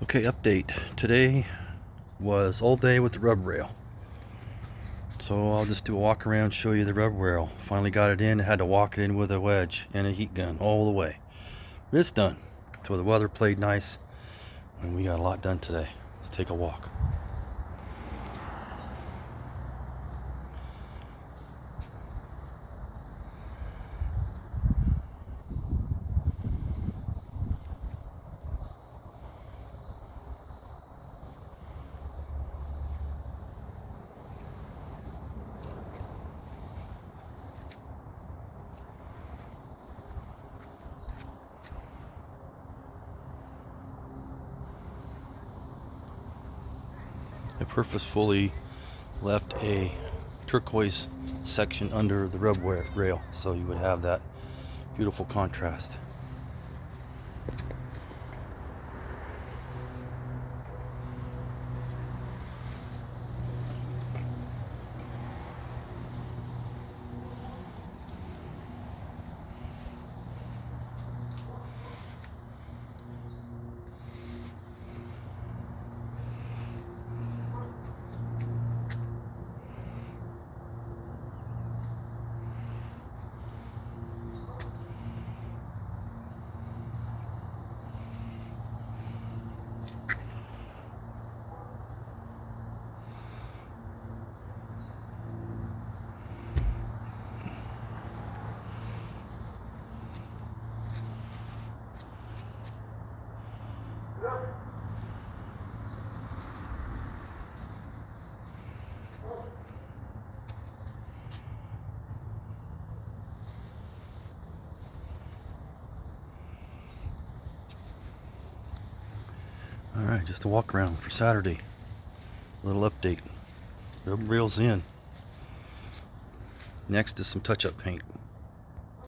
Okay, update. Today was all day with the rub rail. So I'll just do a walk around, show you the rub rail. Finally got it in. I had to walk it in with a wedge and a heat gun all the way. But it's done. So the weather played nice and we got a lot done today. Let's take a walk. I purposefully left a turquoise section under the rub rail so you would have that beautiful contrast. Alright, just a walk around for Saturday. A little update. Rub rail's in. Next is some touch-up paint.